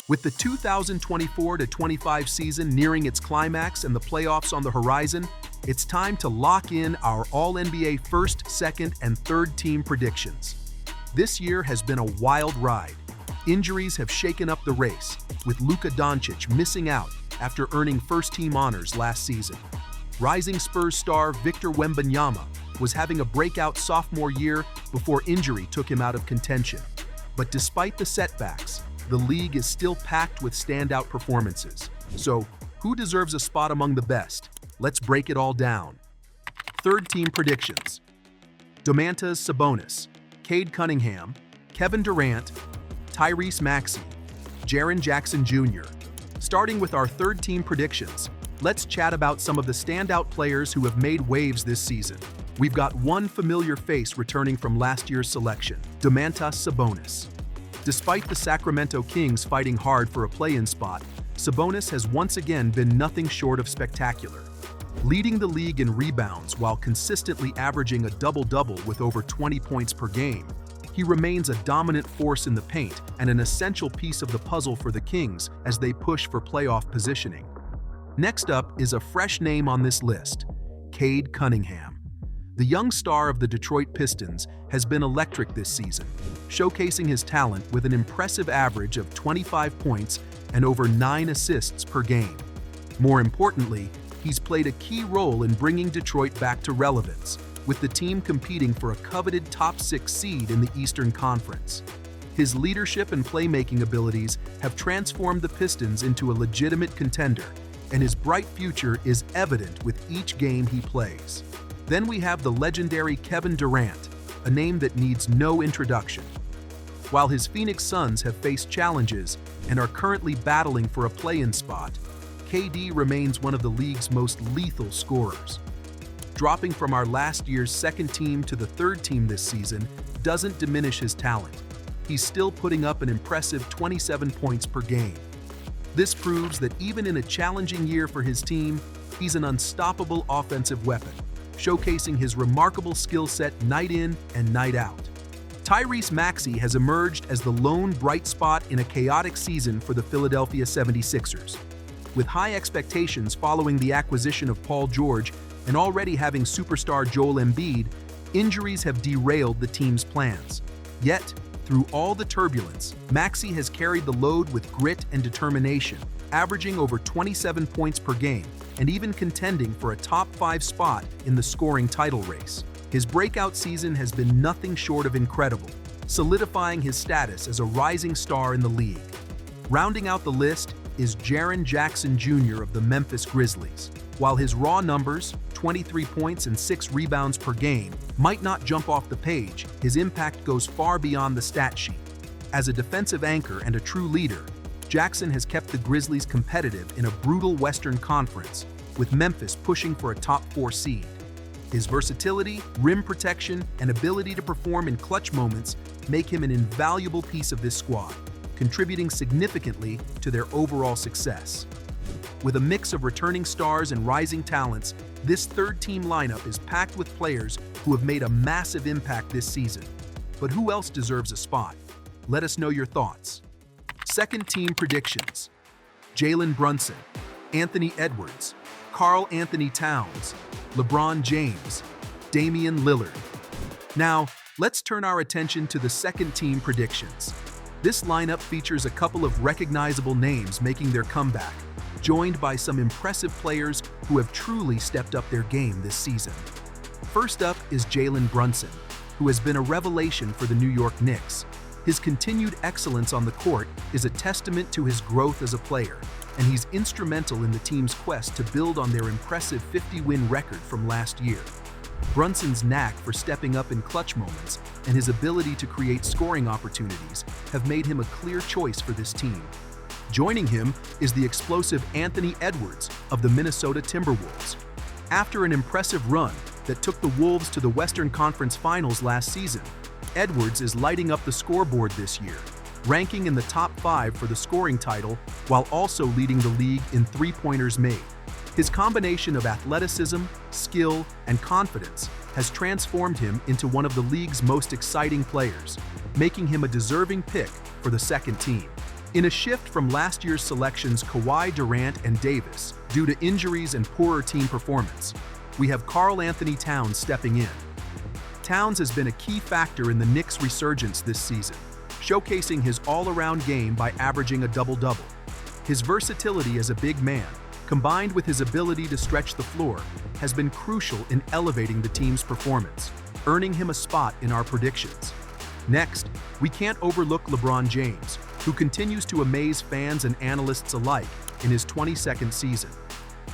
With the 2024-25 season nearing its climax and the playoffs on the horizon, it's time to lock in our All-NBA first, second, and third team predictions. This year has been a wild ride. Injuries have shaken up the race, with Luka Dončić missing out after earning first-team honors last season. Rising Spurs star Victor Wembanyama was having a breakout sophomore year before injury took him out of contention. But despite the setbacks, the league is still packed with standout performances. So, who deserves a spot among the best? Let's break it all down. Third team predictions. Domantas Sabonis, Cade Cunningham, Kevin Durant, Tyrese Maxey, Jaren Jackson Jr. Starting with our third team predictions, let's chat about some of the standout players who have made waves this season. We've got one familiar face returning from last year's selection, Domantas Sabonis. Despite the Sacramento Kings fighting hard for a play-in spot, Sabonis has once again been nothing short of spectacular. Leading the league in rebounds while consistently averaging a double-double with over 20 points per game, he remains a dominant force in the paint and an essential piece of the puzzle for the Kings as they push for playoff positioning. Next up is a fresh name on this list, Cade Cunningham. The young star of the Detroit Pistons has been electric this season, showcasing his talent with an impressive average of 25 points and over 9 assists per game. More importantly, he's played a key role in bringing Detroit back to relevance, with the team competing for a coveted top 6 seed in the Eastern Conference. His leadership and playmaking abilities have transformed the Pistons into a legitimate contender, and his bright future is evident with each game he plays. Then we have the legendary Kevin Durant, a name that needs no introduction. While his Phoenix Suns have faced challenges and are currently battling for a play-in spot, KD remains one of the league's most lethal scorers. Dropping from our last year's second team to the third team this season doesn't diminish his talent. He's still putting up an impressive 27 points per game. This proves that even in a challenging year for his team, he's an unstoppable offensive weapon, showcasing his remarkable skill set night in and night out. Tyrese Maxey has emerged as the lone bright spot in a chaotic season for the Philadelphia 76ers. With high expectations following the acquisition of Paul George and already having superstar Joel Embiid, injuries have derailed the team's plans. Yet, through all the turbulence, Maxey has carried the load with grit and determination, averaging over 27 points per game and even contending for a top 5 spot in the scoring title race. His breakout season has been nothing short of incredible, solidifying his status as a rising star in the league. Rounding out the list is Jaren Jackson Jr. of the Memphis Grizzlies. While his raw numbers, 23 points and 6 rebounds per game, might not jump off the page, his impact goes far beyond the stat sheet. As a defensive anchor and a true leader, Jackson has kept the Grizzlies competitive in a brutal Western Conference, with Memphis pushing for a top 4 seed. His versatility, rim protection, and ability to perform in clutch moments make him an invaluable piece of this squad, contributing significantly to their overall success. With a mix of returning stars and rising talents, this third-team lineup is packed with players who have made a massive impact this season. But who else deserves a spot? Let us know your thoughts. Second team predictions. Jalen Brunson, Anthony Edwards, Karl-Anthony Towns, LeBron James, Damian Lillard. Now, let's turn our attention to the second team predictions. This lineup features a couple of recognizable names making their comeback, joined by some impressive players who have truly stepped up their game this season. First up is Jalen Brunson, who has been a revelation for the New York Knicks. His continued excellence on the court is a testament to his growth as a player, and he's instrumental in the team's quest to build on their impressive 50-win record from last year. Brunson's knack for stepping up in clutch moments and his ability to create scoring opportunities have made him a clear choice for this team. Joining him is the explosive Anthony Edwards of the Minnesota Timberwolves. After an impressive run that took the Wolves to the Western Conference Finals last season, Edwards is lighting up the scoreboard this year, ranking in the top 5 for the scoring title while also leading the league in three-pointers made. His combination of athleticism, skill, and confidence has transformed him into one of the league's most exciting players, making him a deserving pick for the second team. In a shift from last year's selections Kawhi, Durant, and Davis due to injuries and poorer team performance, we have Karl-Anthony Towns stepping in. Towns has been a key factor in the Knicks' resurgence this season, showcasing his all-around game by averaging a double-double. His versatility as a big man, combined with his ability to stretch the floor, has been crucial in elevating the team's performance, earning him a spot in our predictions. Next, we can't overlook LeBron James, who continues to amaze fans and analysts alike in his 22nd season.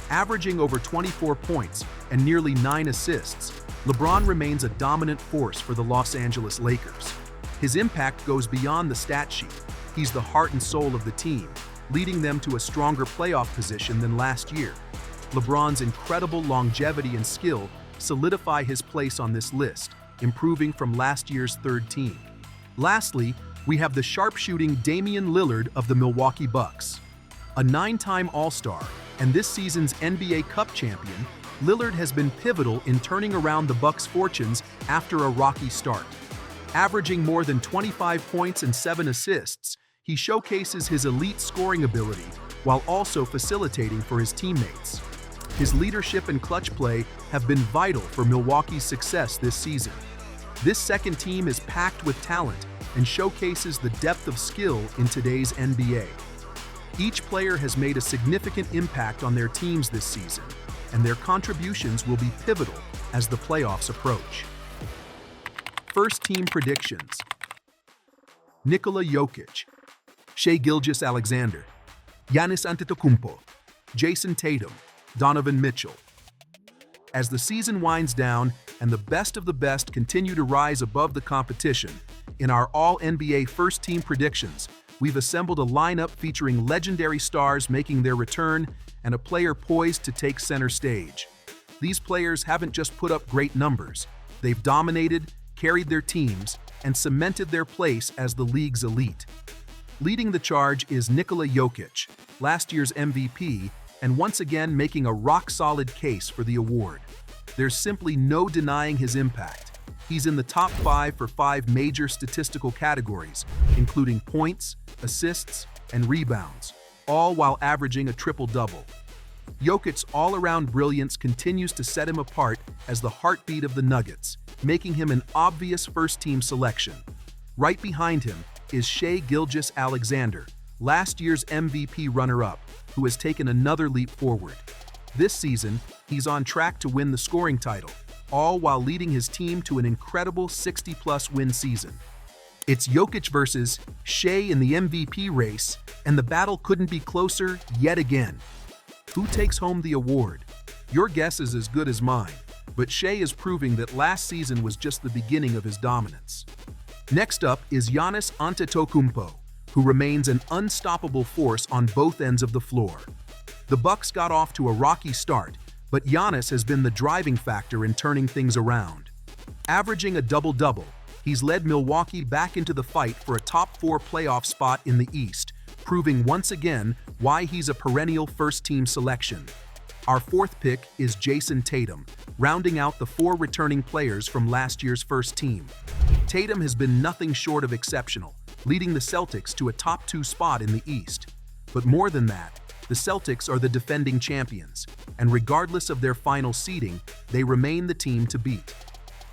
Averaging over 24 points and nearly 9 assists, LeBron remains a dominant force for the Los Angeles Lakers. His impact goes beyond the stat sheet. He's the heart and soul of the team, leading them to a stronger playoff position than last year. LeBron's incredible longevity and skill solidify his place on this list, improving from last year's third team. Lastly, we have the sharpshooting Damian Lillard of the Milwaukee Bucks. A 9-time All-Star and this season's NBA Cup champion, Lillard has been pivotal in turning around the Bucks' fortunes after a rocky start. Averaging more than 25 points and 7 assists, he showcases his elite scoring ability while also facilitating for his teammates. His leadership and clutch play have been vital for Milwaukee's success this season. This second team is packed with talent and showcases the depth of skill in today's NBA. Each player has made a significant impact on their teams this season, and their contributions will be pivotal as the playoffs approach. First team predictions: Nikola Jokic, Shai Gilgeous-Alexander, Giannis Antetokounmpo, Jayson Tatum, Donovan Mitchell. As the season winds down and the best of the best continue to rise above the competition, in our All-NBA first-team predictions, we've assembled a lineup featuring legendary stars making their return and a player poised to take center stage. These players haven't just put up great numbers, they've dominated, carried their teams, and cemented their place as the league's elite. Leading the charge is Nikola Jokic, last year's MVP, and once again making a rock-solid case for the award. There's simply no denying his impact. He's in the top 5 for 5 major statistical categories, including points, assists, and rebounds, all while averaging a triple-double. Jokic's all-around brilliance continues to set him apart as the heartbeat of the Nuggets, making him an obvious first-team selection. Right behind him is Shai Gilgeous-Alexander, last year's MVP runner-up, who has taken another leap forward. This season, he's on track to win the scoring title, all while leading his team to an incredible 60-plus win season. It's Jokic versus Shai in the MVP race, and the battle couldn't be closer yet again. Who takes home the award? Your guess is as good as mine, but Shai is proving that last season was just the beginning of his dominance. Next up is Giannis Antetokounmpo, who remains an unstoppable force on both ends of the floor. The Bucks got off to a rocky start, but Giannis has been the driving factor in turning things around. Averaging a double-double, he's led Milwaukee back into the fight for a top 4 playoff spot in the East, proving once again why he's a perennial first-team selection. Our fourth pick is Jayson Tatum, rounding out the 4 returning players from last year's first team. Tatum has been nothing short of exceptional, leading the Celtics to a top 2 spot in the East. But more than that, the Celtics are the defending champions, and regardless of their final seeding, they remain the team to beat.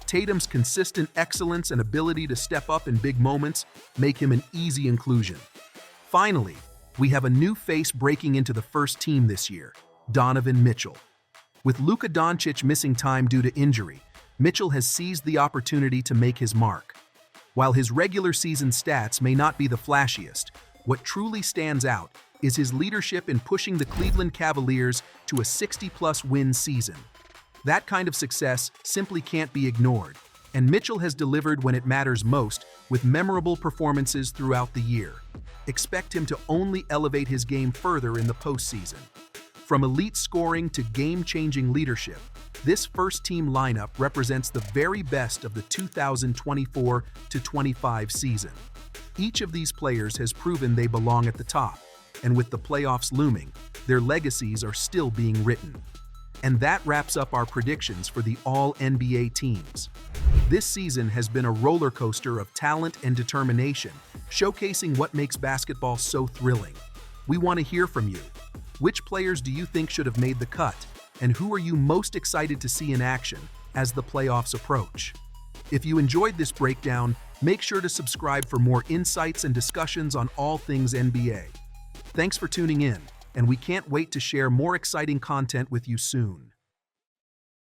Tatum's consistent excellence and ability to step up in big moments make him an easy inclusion. Finally, we have a new face breaking into the first team this year, Donovan Mitchell. With Luka Dončić missing time due to injury, Mitchell has seized the opportunity to make his mark. While his regular season stats may not be the flashiest, what truly stands out is his leadership in pushing the Cleveland Cavaliers to a 60-plus win season. That kind of success simply can't be ignored, and Mitchell has delivered when it matters most with memorable performances throughout the year. Expect him to only elevate his game further in the postseason. From elite scoring to game-changing leadership, this first-team lineup represents the very best of the 2024-25 season. Each of these players has proven they belong at the top, and with the playoffs looming, their legacies are still being written. And that wraps up our predictions for the All-NBA teams. This season has been a roller coaster of talent and determination, showcasing what makes basketball so thrilling. We want to hear from you. Which players do you think should have made the cut, and who are you most excited to see in action as the playoffs approach? If you enjoyed this breakdown, make sure to subscribe for more insights and discussions on all things NBA. Thanks for tuning in, and we can't wait to share more exciting content with you soon.